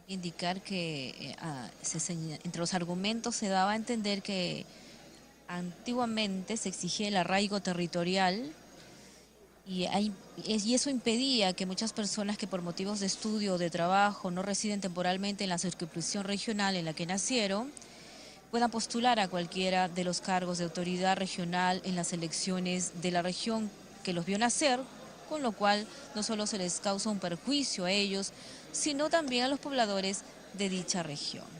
indicar que entre los argumentos se daba a entender que antiguamente se exigía el arraigo territorial y eso impedía que muchas personas que por motivos de estudio o de trabajo no residen temporalmente en la circunscripción regional en la que nacieron, puedan postular a cualquiera de los cargos de autoridad regional en las elecciones de la región que los vio nacer, con lo cual no solo se les causa un perjuicio a ellos, sino también a los pobladores de dicha región.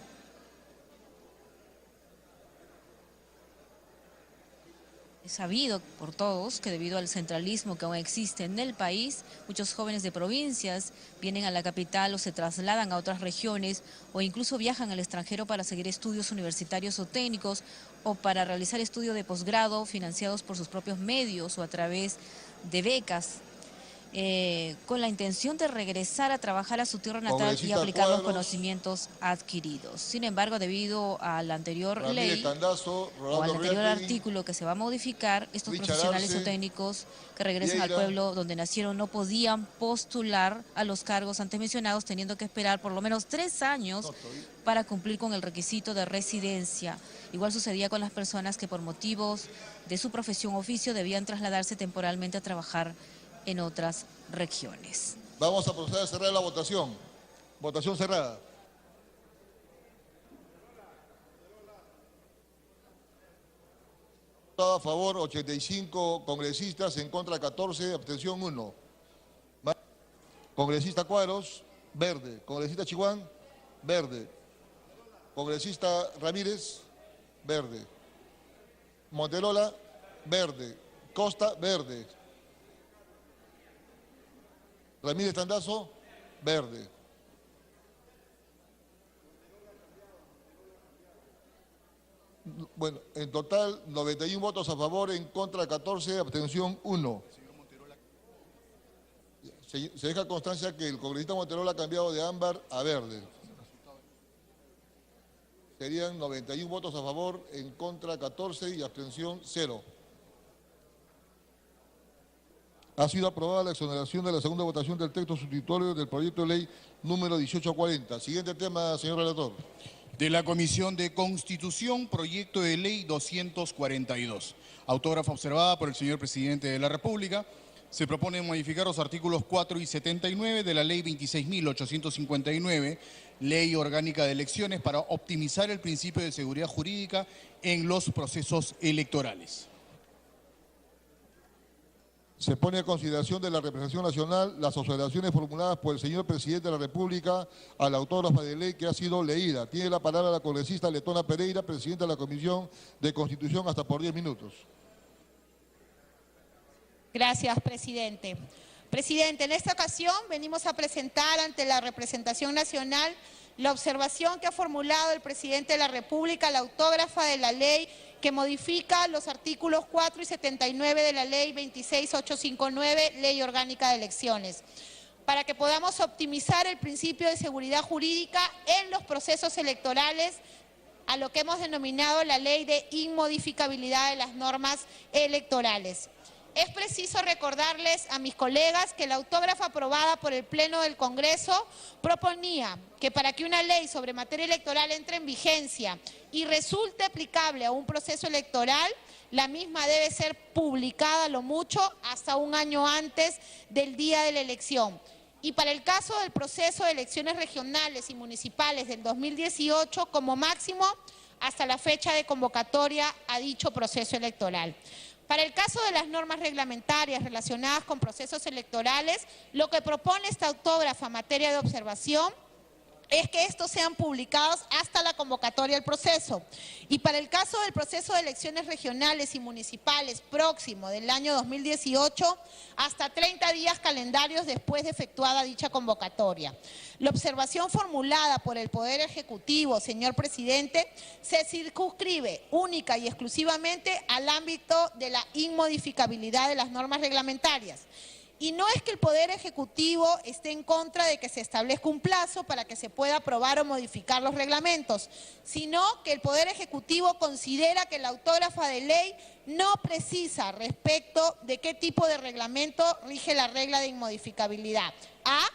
Es sabido por todos que debido al centralismo que aún existe en el país, muchos jóvenes de provincias vienen a la capital o se trasladan a otras regiones o incluso viajan al extranjero para seguir estudios universitarios o técnicos o para realizar estudios de posgrado financiados por sus propios medios o a través de becas, con la intención de regresar a trabajar a su tierra natal y aplicar los conocimientos adquiridos. Sin embargo, debido a la anterior ley o al anterior artículo que se va a modificar, estos profesionales o técnicos que regresen al pueblo donde nacieron no podían postular a los cargos antes mencionados, teniendo que esperar por lo menos 3 años para cumplir con el requisito de residencia. Igual sucedía con las personas que por motivos de su profesión o oficio debían trasladarse temporalmente a trabajar en otras regiones. Vamos a proceder a cerrar la votación. Votación cerrada. A favor 85 congresistas, en contra 14, abstención 1. Congresista Cuadros, verde. Congresista Chihuán, verde. Congresista Ramírez, verde. Monterola, verde. Costa, verde. Ramírez Tandazo, verde. Bueno, en total 91 votos a favor, en contra 14, abstención 1. Se deja constancia que el congresista Monterola ha cambiado de ámbar a verde. Serían 91 votos a favor, en contra 14 y abstención 0. Ha sido aprobada la exoneración de la segunda votación del texto sustitutorio del proyecto de ley número 1840. Siguiente tema, señor relator. De la Comisión de Constitución, proyecto de ley 242. Autógrafa observada por el señor Presidente de la República. Se propone modificar los artículos 4 y 79 de la Ley 26.859, Ley Orgánica de Elecciones, para optimizar el principio de seguridad jurídica en los procesos electorales. Se pone a consideración de la representación nacional las observaciones formuladas por el señor Presidente de la República a la autógrafa de ley que ha sido leída. Tiene la palabra la congresista Letona Pereira, presidenta de la Comisión de Constitución, hasta por 10 minutos. Gracias, presidente. Presidente, en esta ocasión venimos a presentar ante la representación nacional la observación que ha formulado el Presidente de la República a la autógrafa de la ley que modifica los artículos 4 y 79 de la Ley 26.859, Ley Orgánica de Elecciones, para que podamos optimizar el principio de seguridad jurídica en los procesos electorales, a lo que hemos denominado la Ley de Inmodificabilidad de las Normas Electorales. Es preciso recordarles a mis colegas que la autógrafa aprobada por el Pleno del Congreso proponía que para que una ley sobre materia electoral entre en vigencia y resulte aplicable a un proceso electoral, la misma debe ser publicada lo mucho hasta un año antes del día de la elección. Y para el caso del proceso de elecciones regionales y municipales del 2018, como máximo, hasta la fecha de convocatoria a dicho proceso electoral. Para el caso de las normas reglamentarias relacionadas con procesos electorales, lo que propone esta autógrafa en materia de observación es que estos sean publicados hasta la convocatoria del proceso. Y para el caso del proceso de elecciones regionales y municipales próximo del año 2018, hasta 30 días calendarios después de efectuada dicha convocatoria. La observación formulada por el Poder Ejecutivo, señor Presidente, se circunscribe única y exclusivamente al ámbito de la inmodificabilidad de las normas reglamentarias. Y no es que el Poder Ejecutivo esté en contra de que se establezca un plazo para que se pueda aprobar o modificar los reglamentos, sino que el Poder Ejecutivo considera que la autógrafa de ley no precisa respecto de qué tipo de reglamento rige la regla de inmodificabilidad. A,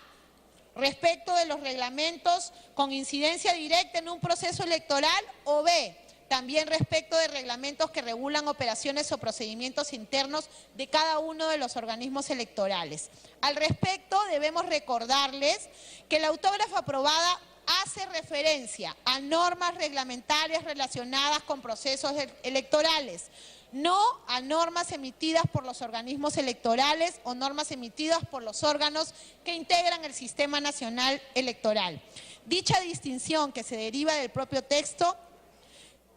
respecto de los reglamentos con incidencia directa en un proceso electoral, o B, también respecto de reglamentos que regulan operaciones o procedimientos internos de cada uno de los organismos electorales. Al respecto, debemos recordarles que la autógrafa aprobada hace referencia a normas reglamentarias relacionadas con procesos electorales, no a normas emitidas por los organismos electorales o normas emitidas por los órganos que integran el Sistema Nacional Electoral. Dicha distinción, que se deriva del propio texto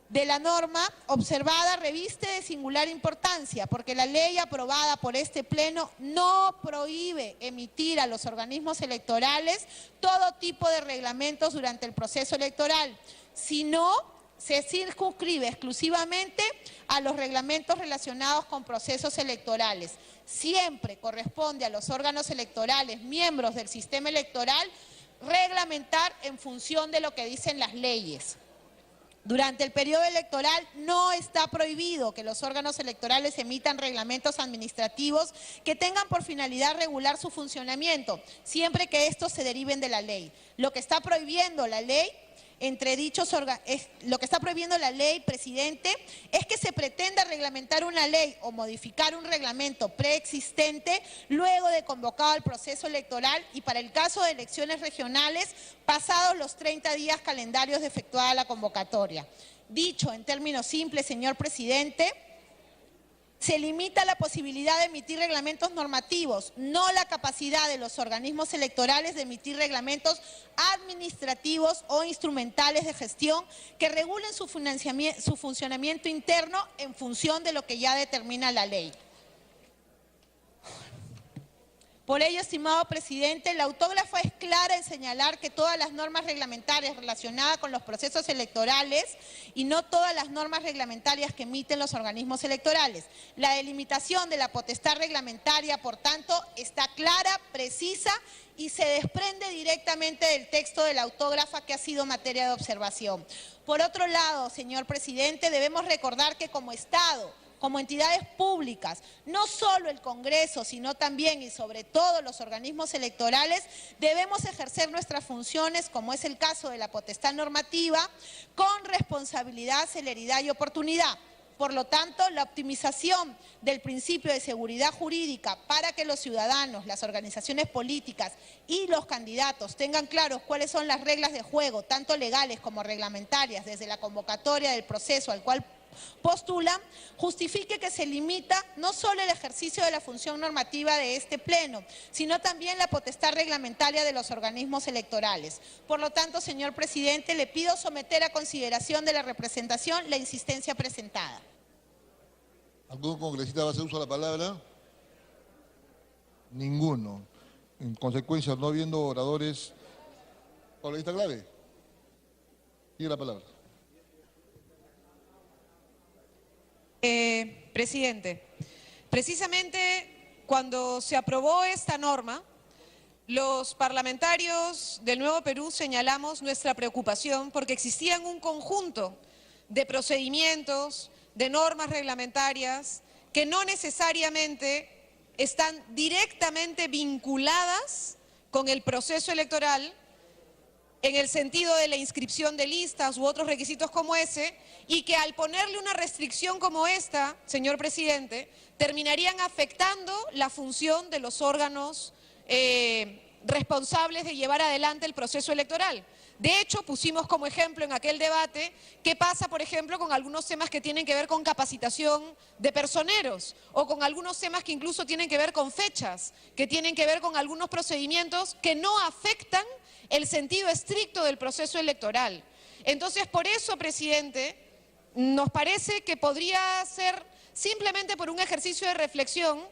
de la norma observada, reviste de singular importancia, porque la ley aprobada por este Pleno no prohíbe emitir a los organismos electorales todo tipo de reglamentos durante el proceso electoral, sino se circunscribe exclusivamente a los reglamentos relacionados con procesos electorales. Siempre corresponde a los órganos electorales, miembros del sistema electoral, reglamentar en función de lo que dicen las leyes. Durante el periodo electoral no está prohibido que los órganos electorales emitan reglamentos administrativos que tengan por finalidad regular su funcionamiento, siempre que estos se deriven de la ley. Lo que está prohibiendo la ley, presidente, es que se pretenda reglamentar una ley o modificar un reglamento preexistente luego de convocado el proceso electoral y para el caso de elecciones regionales pasados los 30 días calendarios de efectuada la convocatoria. Dicho en términos simples, señor presidente, se limita la posibilidad de emitir reglamentos normativos, no la capacidad de los organismos electorales de emitir reglamentos administrativos o instrumentales de gestión que regulen su funcionamiento interno en función de lo que ya determina la ley. Por ello, estimado presidente, la autógrafa es clara en señalar que todas las normas reglamentarias relacionadas con los procesos electorales y no todas las normas reglamentarias que emiten los organismos electorales. La delimitación de la potestad reglamentaria, por tanto, está clara, precisa y se desprende directamente del texto de la autógrafa que ha sido materia de observación. Por otro lado, señor presidente, debemos recordar que como Estado, como entidades públicas, no solo el Congreso, sino también y sobre todo los organismos electorales, debemos ejercer nuestras funciones, como es el caso de la potestad normativa, con responsabilidad, celeridad y oportunidad. Por lo tanto, la optimización del principio de seguridad jurídica para que los ciudadanos, las organizaciones políticas y los candidatos tengan claros cuáles son las reglas de juego, tanto legales como reglamentarias, desde la convocatoria del proceso al cual postulan, justifique que se limita no solo el ejercicio de la función normativa de este Pleno, sino también la potestad reglamentaria de los organismos electorales. Por lo tanto, señor presidente, le pido someter a consideración de la representación la insistencia presentada. ¿Algún congresista va a hacer uso de la palabra? Ninguno. En consecuencia, no habiendo oradores... ¿Congresista Clave? Tiene la palabra. Presidente, precisamente cuando se aprobó esta norma, los parlamentarios del Nuevo Perú señalamos nuestra preocupación porque existían un conjunto de procedimientos, de normas reglamentarias que no necesariamente están directamente vinculadas con el proceso electoral en el sentido de la inscripción de listas u otros requisitos como ese, y que al ponerle una restricción como esta, señor presidente, terminarían afectando la función de los órganos responsables de llevar adelante el proceso electoral. De hecho, pusimos como ejemplo en aquel debate qué pasa, por ejemplo, con algunos temas que tienen que ver con capacitación de personeros o con algunos temas que incluso tienen que ver con fechas, que tienen que ver con algunos procedimientos que no afectan el sentido estricto del proceso electoral. Entonces, por eso, presidente, nos parece que podría ser simplemente por un ejercicio de reflexión,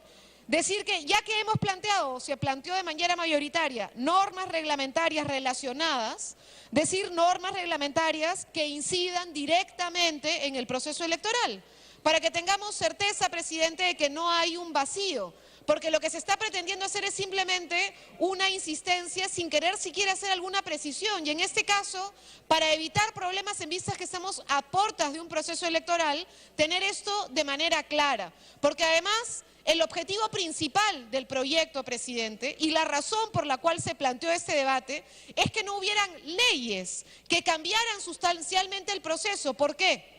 decir que ya que hemos planteado, se planteó de manera mayoritaria, normas reglamentarias relacionadas, decir normas reglamentarias que incidan directamente en el proceso electoral, para que tengamos certeza, presidente, de que no hay un vacío. porque lo que se está pretendiendo hacer es simplemente una insistencia sin querer siquiera hacer alguna precisión. Y en este caso, para evitar problemas en vistas que estamos a puertas de un proceso electoral, tener esto de manera clara. Porque además, el objetivo principal del proyecto, presidente, y la razón por la cual se planteó este debate, es que no hubieran leyes que cambiaran sustancialmente el proceso. ¿Por qué?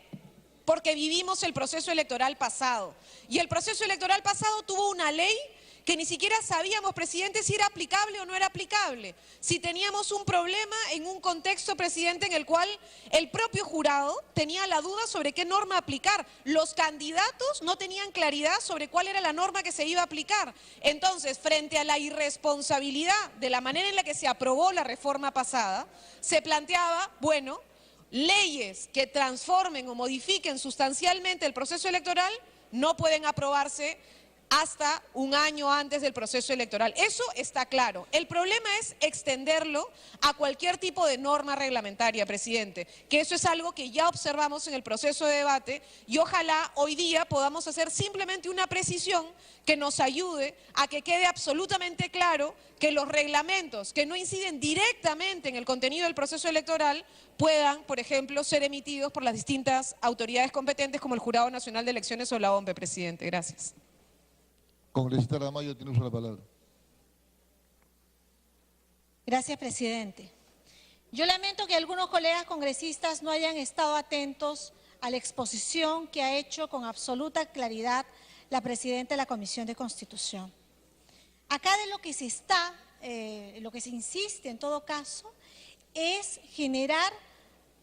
Porque vivimos el proceso electoral pasado. Y el proceso electoral pasado tuvo una ley que ni siquiera sabíamos, presidente, si era aplicable o no era aplicable. Si teníamos un problema en un contexto, presidente, en el cual el propio jurado tenía la duda sobre qué norma aplicar. Los candidatos no tenían claridad sobre cuál era la norma que se iba a aplicar. Entonces, frente a la irresponsabilidad de la manera en la que se aprobó la reforma pasada, se planteaba, bueno, leyes que transformen o modifiquen sustancialmente el proceso electoral no pueden aprobarse hasta un año antes del proceso electoral. Eso está claro. El problema es extenderlo a cualquier tipo de norma reglamentaria, presidente, que eso es algo que ya observamos en el proceso de debate y ojalá hoy día podamos hacer simplemente una precisión que nos ayude a que quede absolutamente claro que los reglamentos que no inciden directamente en el contenido del proceso electoral puedan, por ejemplo, ser emitidos por las distintas autoridades competentes como el Jurado Nacional de Elecciones o la OMPE, presidente. Gracias. Congresista Ramallo, tiene uso de la palabra. Gracias, presidente. Yo lamento que algunos colegas congresistas no hayan estado atentos a la exposición que ha hecho con absoluta claridad la presidenta de la Comisión de Constitución. Acá de lo que se insiste en todo caso es generar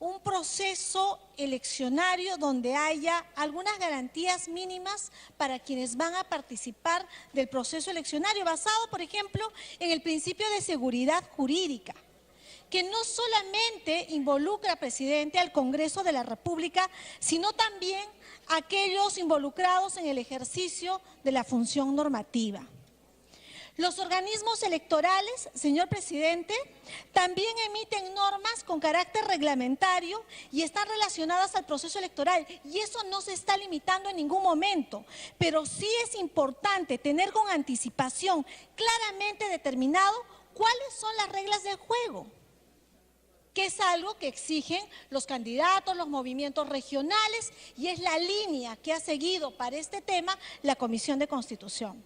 un proceso eleccionario donde haya algunas garantías mínimas para quienes van a participar del proceso eleccionario, basado, por ejemplo, en el principio de seguridad jurídica, que no solamente involucra, presidente, al Congreso de la República, sino también a aquellos involucrados en el ejercicio de la función normativa. Los organismos electorales, señor presidente, también emiten normas con carácter reglamentario y están relacionadas al proceso electoral. Y eso no se está limitando en ningún momento. Pero sí es importante tener con anticipación claramente determinado cuáles son las reglas del juego, que es algo que exigen los candidatos, los movimientos regionales, y es la línea que ha seguido para este tema la Comisión de Constitución.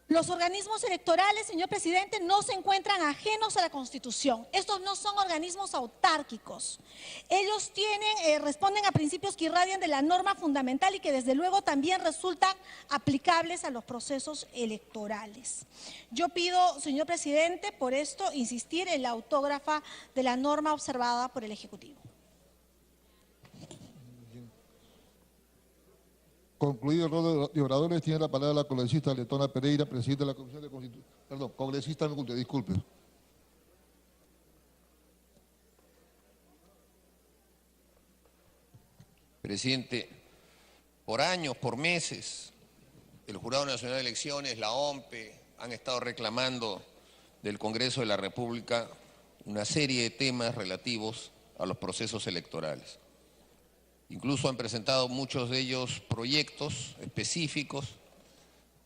Los organismos electorales, señor presidente, no se encuentran ajenos a la Constitución. Estos no son organismos autárquicos. Ellos responden a principios que irradian de la norma fundamental y que desde luego también resultan aplicables a los procesos electorales. Yo pido, señor presidente, por esto insistir en la autógrafa de la norma observada por el Ejecutivo. Concluido el rol de oradores, tiene la palabra la congresista Letona Pereira, presidenta de la Comisión de Constitución. Perdón, congresista Nunte, disculpe. Presidente, por años, por meses, el Jurado Nacional de Elecciones, la OMPE, han estado reclamando del Congreso de la República una serie de temas relativos a los procesos electorales. Incluso han presentado muchos de ellos proyectos específicos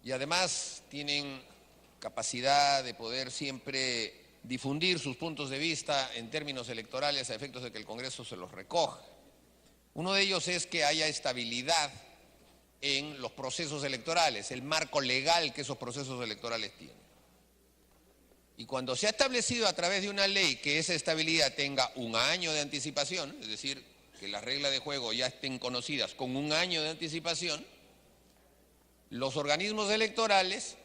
y además tienen capacidad de poder siempre difundir sus puntos de vista en términos electorales a efectos de que el Congreso se los recoja. Uno de ellos es que haya estabilidad en los procesos electorales, el marco legal que esos procesos electorales tienen. Y cuando se ha establecido a través de una ley que esa estabilidad tenga un año de anticipación, es decir, que las reglas de juego ya estén conocidas con un año de anticipación, los organismos electorales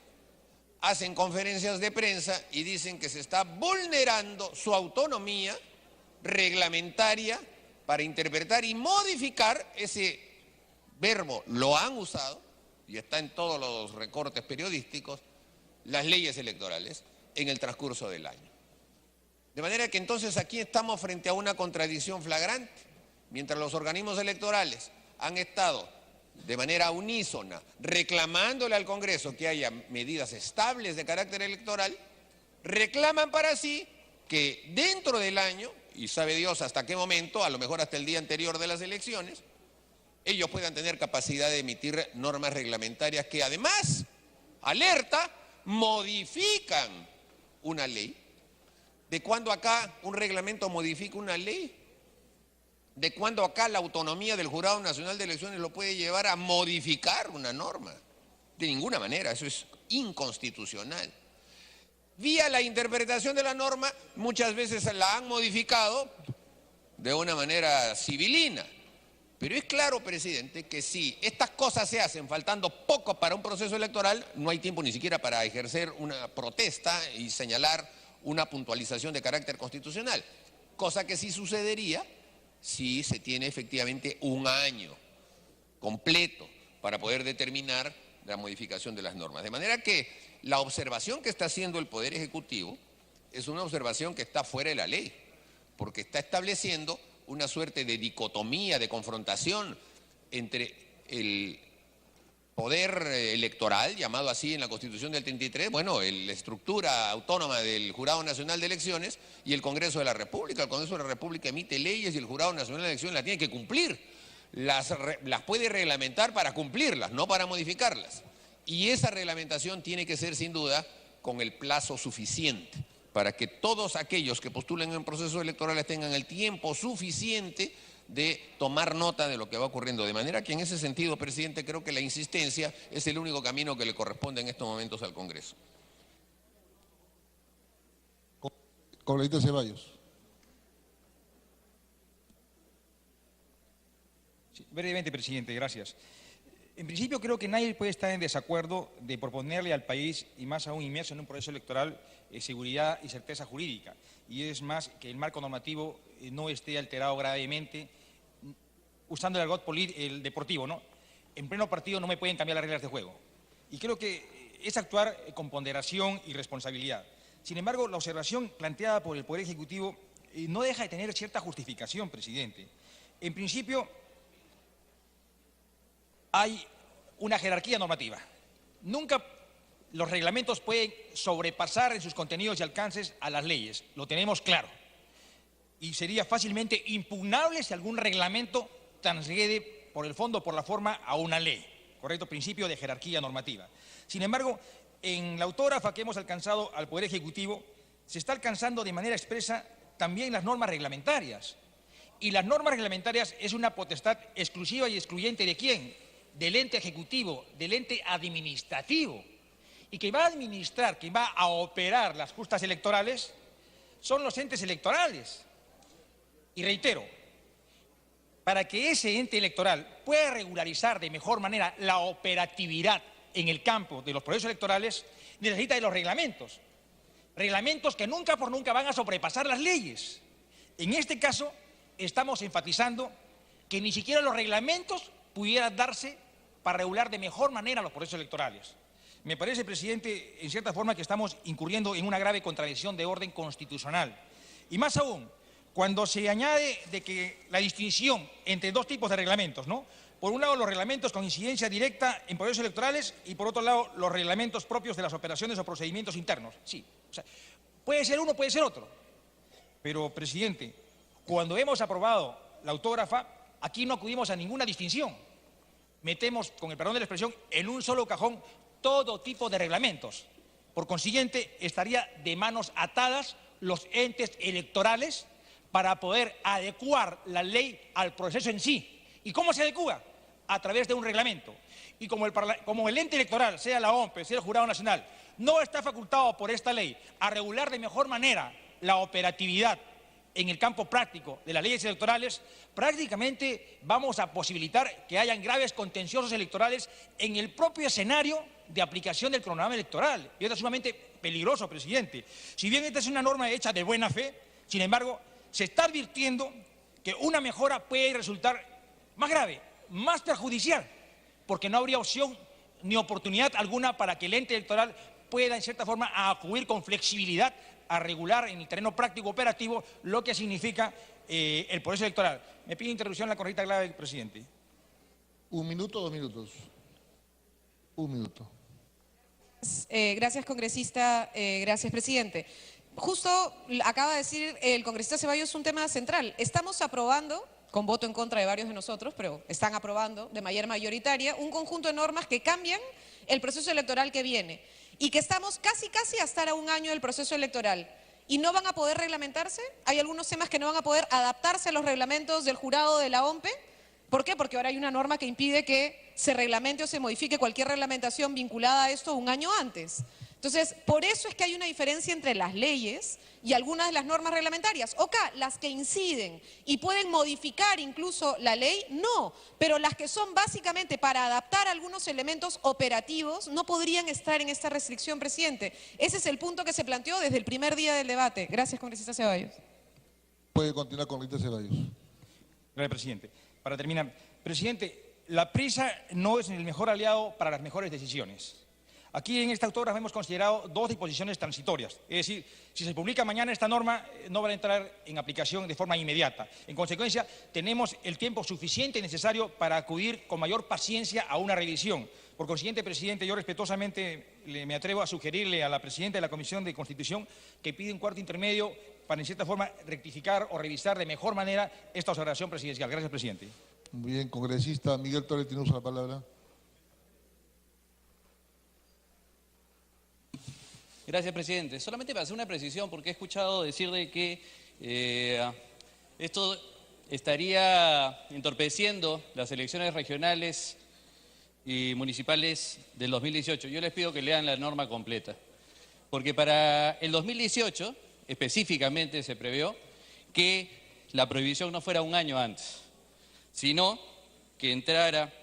hacen conferencias de prensa y dicen que se está vulnerando su autonomía reglamentaria para interpretar y modificar ese verbo, lo han usado, y está en todos los recortes periodísticos, las leyes electorales en el transcurso del año. De manera que entonces aquí estamos frente a una contradicción flagrante. Mientras los organismos electorales han estado de manera unísona reclamándole al Congreso que haya medidas estables de carácter electoral, reclaman para sí que dentro del año, y sabe Dios hasta qué momento, a lo mejor hasta el día anterior de las elecciones, ellos puedan tener capacidad de emitir normas reglamentarias que además alerta, modifican una ley. ¿De cuándo acá un reglamento modifica una ley? ¿De cuándo acá la autonomía del Jurado Nacional de Elecciones lo puede llevar a modificar una norma? De ninguna manera, eso es inconstitucional. Vía la interpretación de la norma, muchas veces la han modificado de una manera civilina. Pero es claro, presidente, que si estas cosas se hacen faltando poco para un proceso electoral, no hay tiempo ni siquiera para ejercer una protesta y señalar una puntualización de carácter constitucional. Cosa que sí sucedería si se tiene efectivamente un año completo para poder determinar la modificación de las normas. De manera que la observación que está haciendo el Poder Ejecutivo es una observación que está fuera de la ley, porque está estableciendo una suerte de dicotomía, de confrontación entre el poder electoral, llamado así en la Constitución del 33, bueno, la estructura autónoma del Jurado Nacional de Elecciones y el Congreso de la República. El Congreso de la República emite leyes y el Jurado Nacional de Elecciones las tiene que cumplir. Las puede reglamentar para cumplirlas, no para modificarlas. Y esa reglamentación tiene que ser, sin duda, con el plazo suficiente para que todos aquellos que postulen en procesos electorales tengan el tiempo suficiente de tomar nota de lo que va ocurriendo. De manera que en ese sentido, presidente, creo que la insistencia es el único camino que le corresponde en estos momentos al Congreso. Congresista Ceballos. Sí, brevemente, presidente, gracias. En principio creo que nadie puede estar en desacuerdo de proponerle al país, y más aún inmerso en un proceso electoral, seguridad y certeza jurídica. Y es más, que el marco normativo no esté alterado gravemente, usando el argot el deportivo, ¿no? En pleno partido no me pueden cambiar las reglas de juego. Y creo que es actuar con ponderación y responsabilidad. Sin embargo, la observación planteada por el Poder Ejecutivo no deja de tener cierta justificación, presidente. En principio, hay una jerarquía normativa. Nunca los reglamentos pueden sobrepasar en sus contenidos y alcances a las leyes, lo tenemos claro. Y sería fácilmente impugnable si algún reglamento transgrede por el fondo o por la forma a una ley. Correcto, principio de jerarquía normativa. Sin embargo, en la autógrafa que hemos alcanzado al Poder Ejecutivo, se está alcanzando de manera expresa también las normas reglamentarias. Y las normas reglamentarias es una potestad exclusiva y excluyente ¿de quién? Del ente ejecutivo, del ente administrativo. Y que va a administrar, que va a operar las justas electorales, son los entes electorales. Y reitero, para que ese ente electoral pueda regularizar de mejor manera la operatividad en el campo de los procesos electorales, necesita de los reglamentos. Reglamentos que nunca por nunca van a sobrepasar las leyes. En este caso, estamos enfatizando que ni siquiera los reglamentos pudieran darse para regular de mejor manera los procesos electorales. Me parece, presidente, en cierta forma que estamos incurriendo en una grave contradicción de orden constitucional. Y más aún, cuando se añade de que la distinción entre dos tipos de reglamentos, ¿no? Por un lado, los reglamentos con incidencia directa en procesos electorales y por otro lado, los reglamentos propios de las operaciones o procedimientos internos. Sí, o sea, puede ser uno, puede ser otro. Pero, presidente, cuando hemos aprobado la autógrafa, aquí no acudimos a ninguna distinción. Metemos, con el perdón de la expresión, en un solo cajón todo tipo de reglamentos. Por consiguiente, estaría de manos atadas los entes electorales para poder adecuar la ley al proceso en sí. ¿Y cómo se adecua? A través de un reglamento. Y como el ente electoral, sea la OMPE, sea el Jurado Nacional, no está facultado por esta ley a regular de mejor manera la operatividad en el campo práctico de las leyes electorales, prácticamente vamos a posibilitar que hayan graves contenciosos electorales en el propio escenario de aplicación del cronograma electoral. Y esto es sumamente peligroso, presidente. Si bien esta es una norma hecha de buena fe, sin embargo, se está advirtiendo que una mejora puede resultar más grave, más perjudicial, porque no habría opción ni oportunidad alguna para que el ente electoral pueda, en cierta forma, acudir con flexibilidad a regular en el terreno práctico operativo lo que significa el proceso electoral. Me pide interrupción la correcta clave del presidente. 1 minuto, 2 minutos. 1 minuto. Gracias, congresista. Gracias, presidente. justo acaba de decir el congresista Ceballos un tema central. Estamos aprobando, con voto en contra de varios de nosotros, pero están aprobando de manera mayoritaria, un conjunto de normas que cambian el proceso electoral que viene y que estamos casi a estar a un año del proceso electoral. ¿Y no van a poder reglamentarse? Hay algunos temas que no van a poder adaptarse a los reglamentos del jurado de la OMPE. ¿Por qué? Porque ahora hay una norma que impide que se reglamente o se modifique cualquier reglamentación vinculada a esto un año antes. Entonces, por eso es que hay una diferencia entre las leyes y algunas de las normas reglamentarias. Las que inciden y pueden modificar incluso la ley, no. Pero las que son básicamente para adaptar algunos elementos operativos no podrían estar en esta restricción, presidente. Ese es el punto que se planteó desde el primer día del debate. Gracias, congresista Ceballos. Puede continuar, congresista Ceballos. Gracias, presidente. Para terminar, presidente, la prisa no es el mejor aliado para las mejores decisiones. Aquí en esta autógrafa hemos considerado dos disposiciones transitorias, es decir, si se publica mañana esta norma no va a entrar en aplicación de forma inmediata. En consecuencia, tenemos el tiempo suficiente y necesario para acudir con mayor paciencia a una revisión. Por consiguiente, presidente, yo respetuosamente me atrevo a sugerirle a la presidenta de la Comisión de Constitución que pide un cuarto intermedio para, en cierta forma, rectificar o revisar de mejor manera esta observación presidencial. Gracias, presidente. Muy bien, congresista Miguel Torres, tiene uso la palabra. Gracias, presidente. Solamente para hacer una precisión, porque he escuchado decir de que esto estaría entorpeciendo las elecciones regionales y municipales del 2018. Yo les pido que lean la norma completa, porque para el 2018 específicamente se previó que la prohibición no fuera un año antes, sino que entrara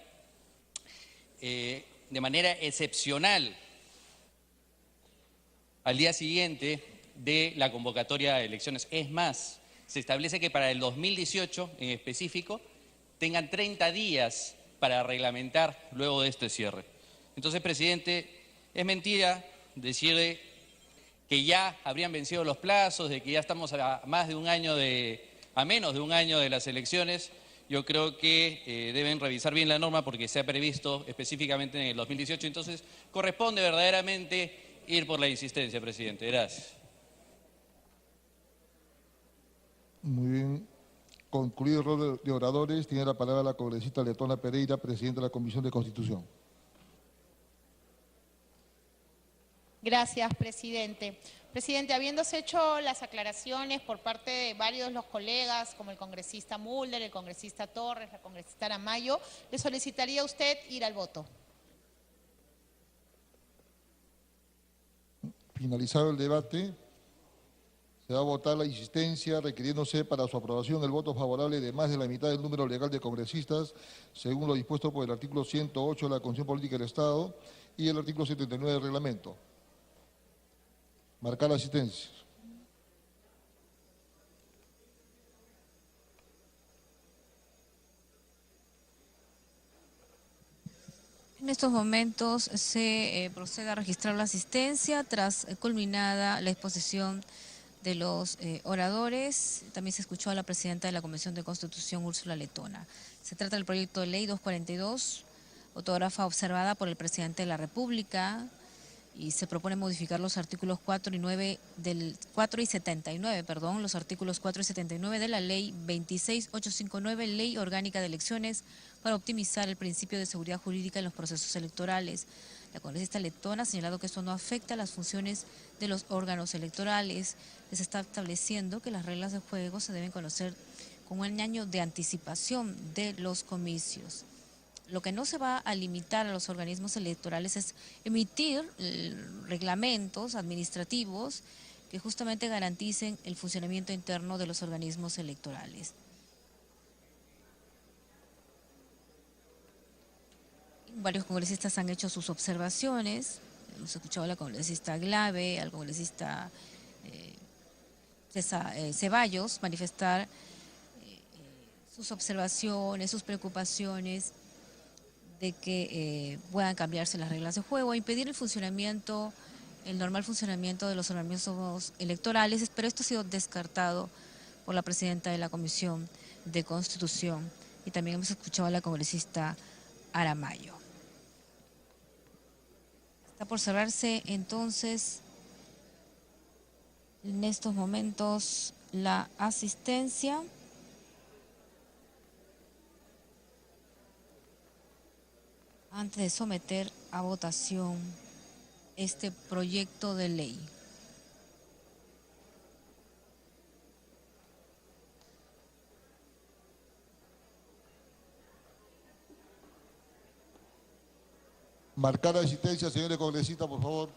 de manera excepcional al día siguiente de la convocatoria de elecciones. Es más, se establece que para el 2018 en específico tengan 30 días para reglamentar luego de este cierre. Entonces, presidente, es mentira decir que ya habrían vencido los plazos, de que ya estamos a menos de un año de las elecciones. Yo creo que deben revisar bien la norma porque se ha previsto específicamente en el 2018. Entonces, corresponde verdaderamente ir por la insistencia, presidente. Gracias. Muy bien. Concluido el rol de oradores, tiene la palabra la congresista Letona Pereira, presidenta de la Comisión de Constitución. Gracias, presidente. Presidente, habiéndose hecho las aclaraciones por parte de varios de los colegas, como el congresista Mulder, el congresista Torres, la congresista Aramayo, le solicitaría a usted ir al voto. Finalizado el debate, se va a votar la insistencia requiriéndose para su aprobación el voto favorable de más de la mitad del número legal de congresistas, según lo dispuesto por el artículo 108 de la Constitución Política del Estado y el artículo 79 del reglamento. Marcar la asistencia. En estos momentos se procede a registrar la asistencia tras culminada la exposición de los oradores. También se escuchó a la presidenta de la Comisión de Constitución, Úrsula Letona. Se trata del proyecto de ley 242, autógrafa observada por el presidente de la República, y se propone modificar los artículos 4 y 79, los artículos 4 y 79 de la Ley 26859, Ley Orgánica de Elecciones, para optimizar el principio de seguridad jurídica en los procesos electorales. La congresista Letona ha señalado que esto no afecta a las funciones de los órganos electorales. Les está estableciendo que las reglas de juego se deben conocer con un año de anticipación de los comicios. Lo que no se va a limitar a los organismos electorales es emitir reglamentos administrativos que justamente garanticen el funcionamiento interno de los organismos electorales. Varios congresistas han hecho sus observaciones. Hemos escuchado a la congresista Glave, al congresista Ceballos manifestar sus observaciones, sus preocupaciones de que puedan cambiarse las reglas de juego, impedir el normal funcionamiento de los organismos electorales, pero esto ha sido descartado por la presidenta de la Comisión de Constitución, y también hemos escuchado a la congresista Aramayo. Está por cerrarse entonces En estos momentos la asistencia. Antes de someter a votación este proyecto de ley. Marcar la asistencia, señores congresistas, por favor.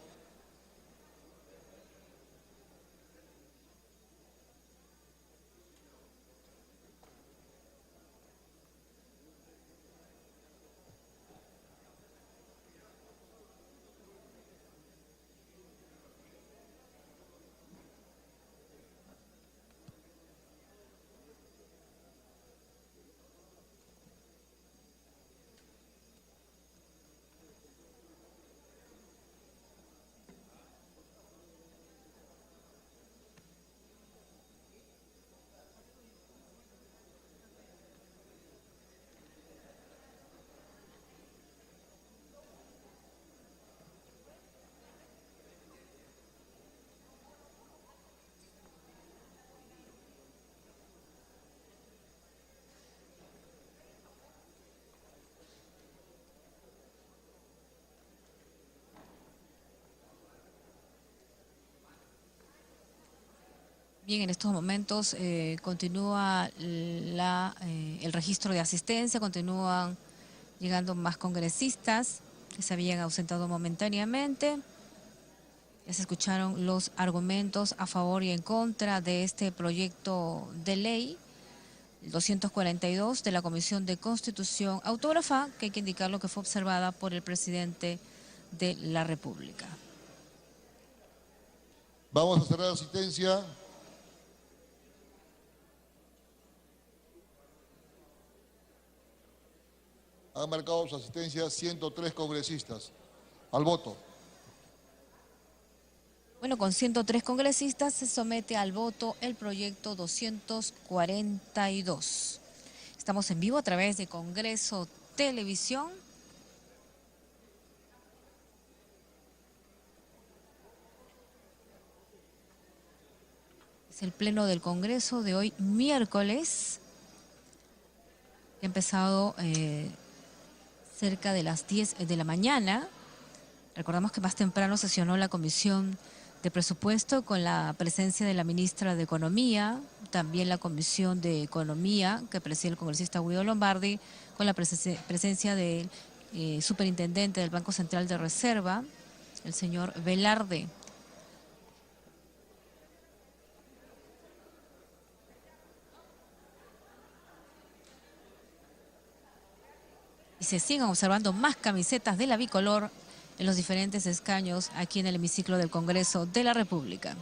Bien, en estos momentos continúa el registro de asistencia, continúan llegando más congresistas que se habían ausentado momentáneamente. Ya se escucharon los argumentos a favor y en contra de este proyecto de ley, el 242 de la Comisión de Constitución, autógrafa, que hay que indicarlo que fue observada por el presidente de la República. Vamos a cerrar la asistencia. Han marcado su asistencia 103 congresistas. Al voto. Bueno, con 103 congresistas se somete al voto el proyecto 242. Estamos en vivo a través de Congreso Televisión. Es el pleno del Congreso de hoy, miércoles. Ha empezado cerca de las 10 de la mañana. Recordamos que más temprano sesionó la Comisión de Presupuesto con la presencia de la ministra de Economía, también la Comisión de Economía que preside el congresista Guido Lombardi, con la presencia del superintendente del Banco Central de Reserva, el señor Velarde. Y se siguen observando más camisetas de la bicolor en los diferentes escaños aquí en el hemiciclo del Congreso de la República.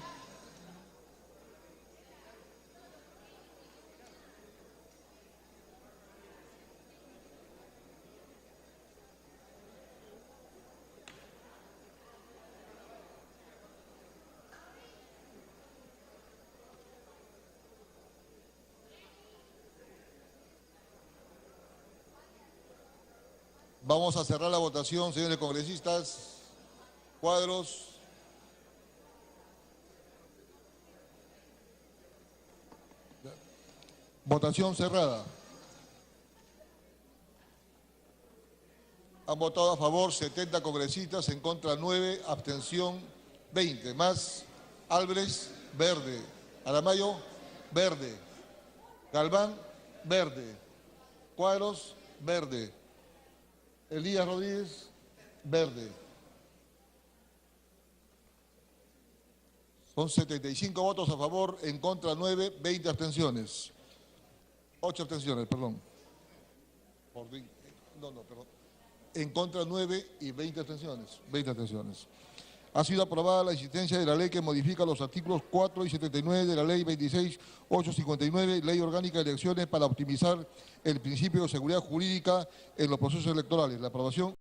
Vamos a cerrar la votación, señores congresistas. Cuadros. Votación cerrada. Han votado a favor 70 congresistas, en contra 9, abstención 20. Más Álvarez, verde. Aramayo, verde. Galván, verde. Cuadros, verde. Elías Rodríguez, verde. Son 75 votos a favor, en contra 9, 20 abstenciones. 8 abstenciones, perdón. Perdón. En contra 9 y 20 abstenciones. 20 abstenciones. Ha sido aprobada la existencia de la ley que modifica los artículos 4 y 79 de la ley 26.859, Ley Orgánica de Elecciones, para optimizar el principio de seguridad jurídica en los procesos electorales. La aprobación